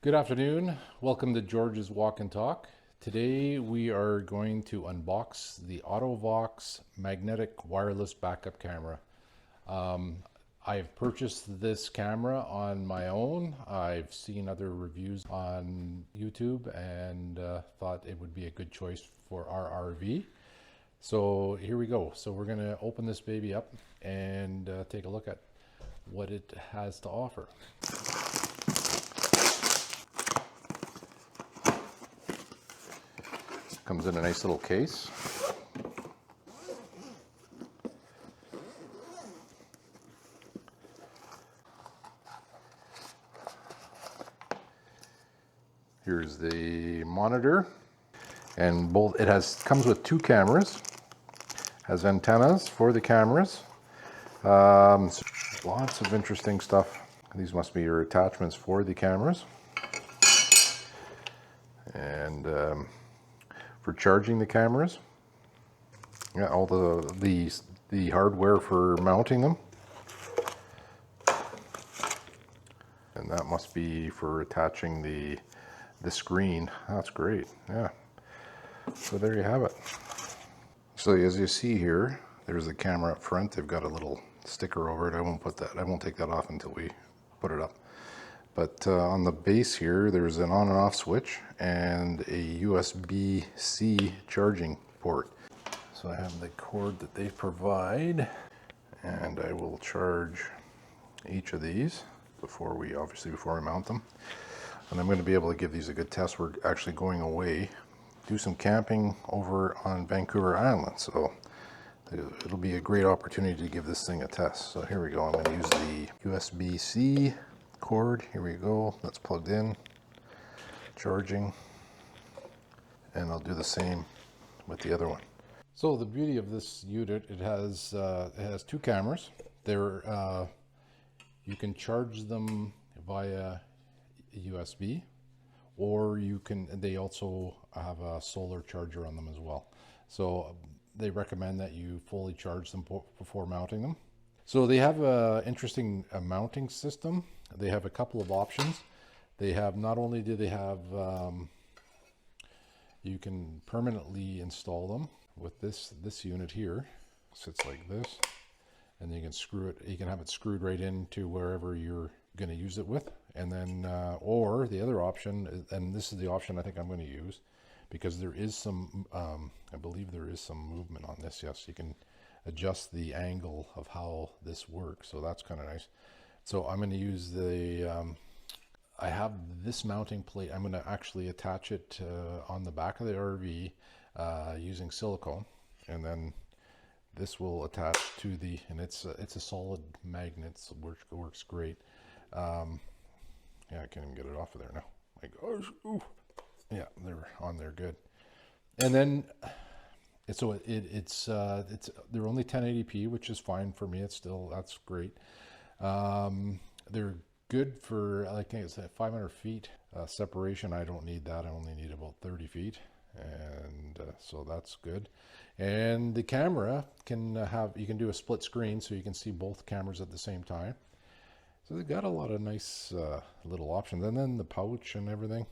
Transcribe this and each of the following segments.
Good afternoon. Welcome to George's Walk and Talk. Today we are going to unbox the Auto-Vox magnetic wireless backup camera. I've purchased this camera on my own. I've seen other reviews on YouTube and thought it would be a good choice for our RV. So here we go. So we're going to open this baby up and take a look at what it has to offer. Comes in a nice little case. Here's the monitor, and comes with two cameras. Has antennas for the cameras. Lots of interesting stuff. These must be your attachments for the cameras, and for charging the cameras. Yeah, all the hardware for mounting them. And that must be for attaching the screen. That's great. Yeah. So there you have it. So as you see here, there's the camera up front. They've got a little sticker over it. I won't take that off until we put it up. But on the base here, there's an on and off switch and a USB-C charging port. So I have the cord that they provide, and I will charge each of these before we mount them. And I'm going to be able to give these a good test. We're actually going away, do some camping over on Vancouver Island. So it'll be a great opportunity to give this thing a test. So here we go. I'm going to use the USB-C cord. Here we go. That's plugged in, charging, and I'll do the same with the other one. So the beauty of this unit, it has two cameras. You can charge them via USB, or they also have a solar charger on them as well. So they recommend that you fully charge them before mounting them. So they have an interesting mounting system. They have a couple of options. Not only do they have, you can permanently install them with this unit here. Sits like this, and you can have it screwed right into wherever you're going to use it with. And then, or the other option, and this is the option I think I'm going to use, because there is some, I believe there is some movement on this. Yes, you can adjust the angle of how this works, so that's kind of nice. So I'm going to use I have this mounting plate. I'm going to actually attach it on the back of the RV using silicone, and then this will attach to and it's a solid magnet, so it works great. Yeah, I can't even get it off of there now. My gosh, ooh. Yeah, they're on there good. And then they're only 1080p, which is fine for me. That's great. They're good for, like I said, 500 feet separation. I don't need that. I only need about 30 feet. And so that's good. And the camera you can do a split screen, so you can see both cameras at the same time. So they've got a lot of nice little options. And then the pouch and everything.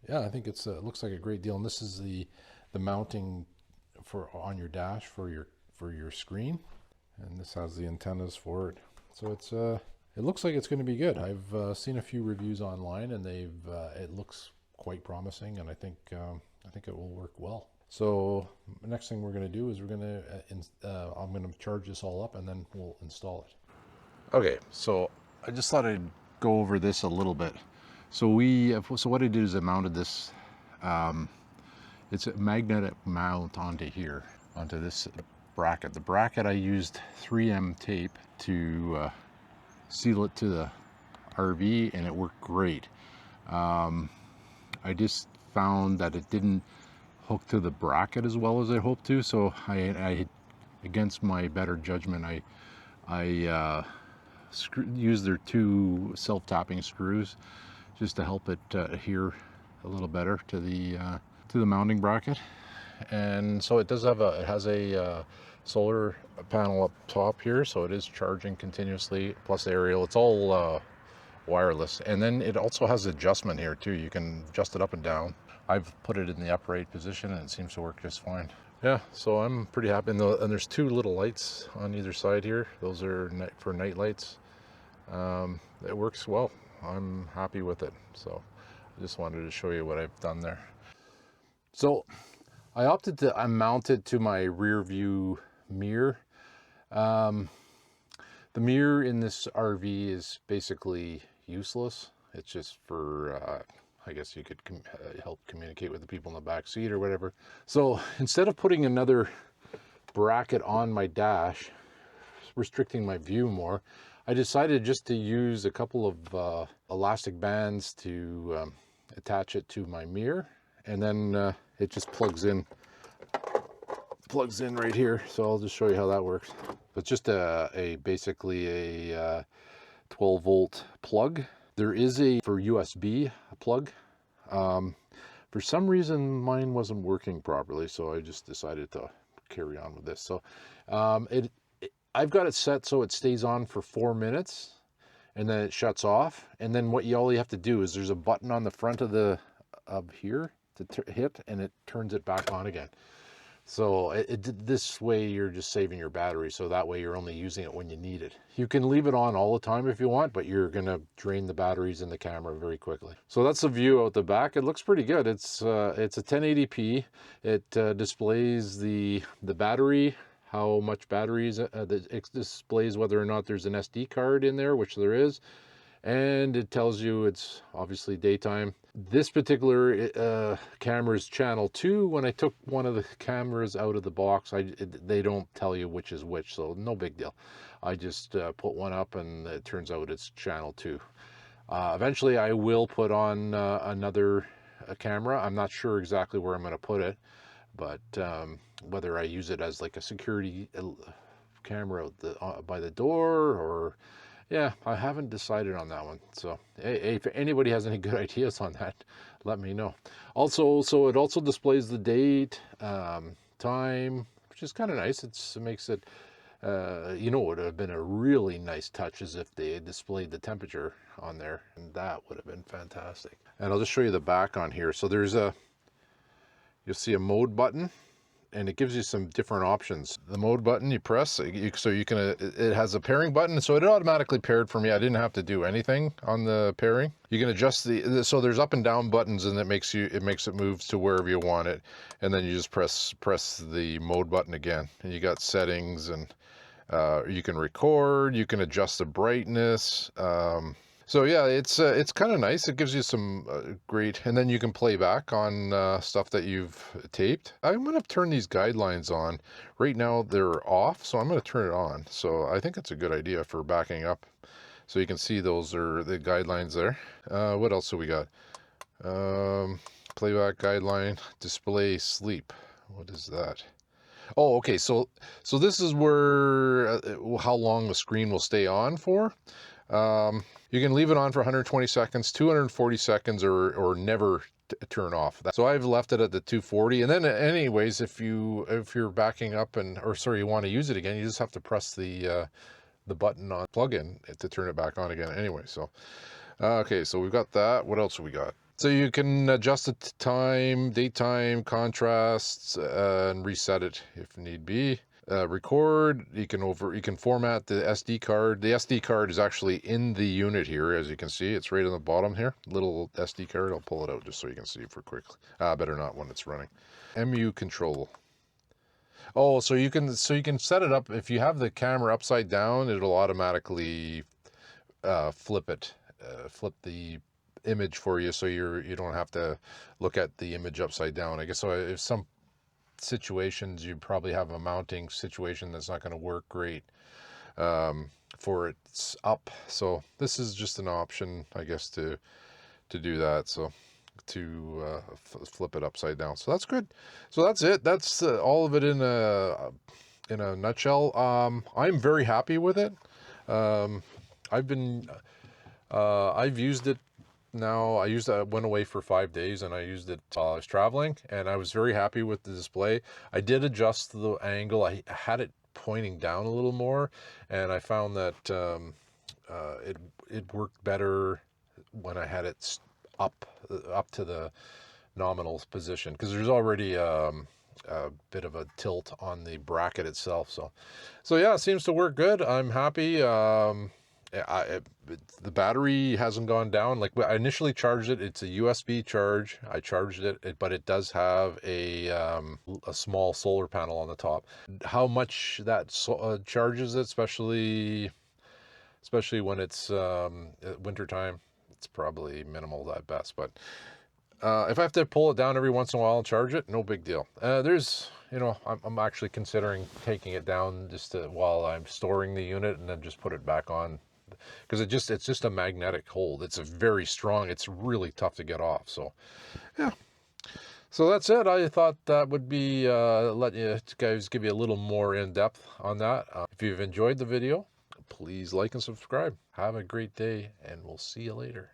Yeah, I think it looks like a great deal. And this is the mounting on your dash for your screen, and this has the antennas for it. So it looks like it's going to be good. I've seen a few reviews online, and it looks quite promising, and I think it will work well. So the next thing we're going to do is I'm going to charge this all up, and then we'll install it. Okay, so I just thought I'd go over this a little bit. So what I did is I mounted this. It's a magnetic mount onto this bracket. The bracket, I used 3M tape to seal it to the RV, and it worked great. I just found that it didn't hook to the bracket as well as I hoped to, so I against my better judgment, I used their two self-tapping screws just to help it adhere a little better to the mounting bracket. And so it has a solar panel up top here, so it is charging continuously, plus aerial. It's all wireless. And then it also has adjustment here too. You can adjust it up and down. I've put it in the upright position and it seems to work just fine. Yeah, so I'm pretty happy. And there's two little lights on either side here. Those are for night lights. It works well. I'm happy with it. So I just wanted to show you what I've done there. So I opted to mount it to my rear view mirror. The mirror in this RV is basically useless. It's just for, I guess you could help communicate with the people in the back seat or whatever. So instead of putting another bracket on my dash, restricting my view more, I decided just to use a couple of elastic bands to attach it to my mirror, and then it just plugs in right here. So I'll just show you how that works. It's just basically a 12 volt plug. There is for USB plug. For some reason mine wasn't working properly, so I just decided to carry on with this. So I've got it set so it stays on for 4 minutes and then it shuts off. And then all you have to do is there's a button on the front of here to hit, and it turns it back on again. So this way you're just saving your battery, so that way you're only using it when you need it. You can leave it on all the time if you want, but you're gonna drain the batteries in the camera very quickly. So that's the view out the back. It looks pretty good. It's a 1080p. It displays the battery, how much batteries, it displays whether or not there's an SD card in there, which there is, and it tells you it's obviously daytime. This particular camera is channel 2. When I took one of the cameras out of the box, they don't tell you which is which, so no big deal. I just put one up and it turns out it's channel 2. Eventually I will put on another camera. I'm not sure exactly where I'm going to put it, but whether I use it as like a security camera by the door, or yeah, I haven't decided on that one. So hey, if anybody has any good ideas on that, let me know. Also, so it also displays the date, time, which is kind of nice. It makes it, you know, what would have been a really nice touch is if they had displayed the temperature on there, and that would have been fantastic. And I'll just show you the back on here. So there's you'll see a mode button, and it gives you some different options. The mode button you press, so you can, it has a pairing button, so it automatically paired for me. I didn't have to do anything on the pairing. You can adjust so there's up and down buttons, and it makes it move to wherever you want it, and then you just press the mode button again, and you got settings, and you can record, you can adjust the brightness. So yeah, it's kind of nice. It gives you some great, and then you can play back on stuff that you've taped. I'm going to turn these guidelines on. Right now they're off, so I'm going to turn it on. So I think it's a good idea for backing up. So you can see those are the guidelines there. What else do we got? Playback guideline, display sleep. What is that? Oh, okay. So this is where how long the screen will stay on for. You can leave it on for 120 seconds, 240 seconds, or never turn off. So I've left it at the 240. And then anyways, if you're backing up you want to use it again, you just have to press the button on plug-in to turn it back on again anyway. So, okay, so we've got that. What else have we got? So you can adjust the time, daytime, contrasts, and reset it if need be. Record, you can format the SD card. The SD card is actually in the unit here, as you can see. It's right on the bottom here, little SD card. I'll pull it out just so you can see for quickly. Better not when it's running. MU control. Oh, so you can set it up. If you have the camera upside down, it'll automatically flip the image for you, so you don't have to look at the image upside down. I guess so. If some situations you probably have a mounting situation that's not going to work great for it's up, so this is just an option, I guess, to do that. So to flip it upside down. So that's good. So that's it. That's all of it in a nutshell. I'm very happy with it. I've used it now. I went away for 5 days and I used it while I was traveling, and I was very happy with the display. I did adjust the angle. I had it pointing down a little more, and I found that it worked better when I had it up to the nominal position, because there's already a bit of a tilt on the bracket itself. So yeah, it seems to work good. I'm happy. The battery hasn't gone down. Like, I initially charged it. It's a USB charge. I charged it, but it does have a small solar panel on the top. How much that charges it, especially when it's winter time, it's probably minimal at best. But if I have to pull it down every once in a while and charge it, no big deal. I'm actually considering taking it down just while I'm storing the unit, and then just put it back on, because it's just a magnetic hold. It's very strong. It's really tough to get off. So yeah. So that's it. I thought that would be let you guys give you a little more in depth on that. If you've enjoyed the video, please like and subscribe. Have a great day, and we'll see you later.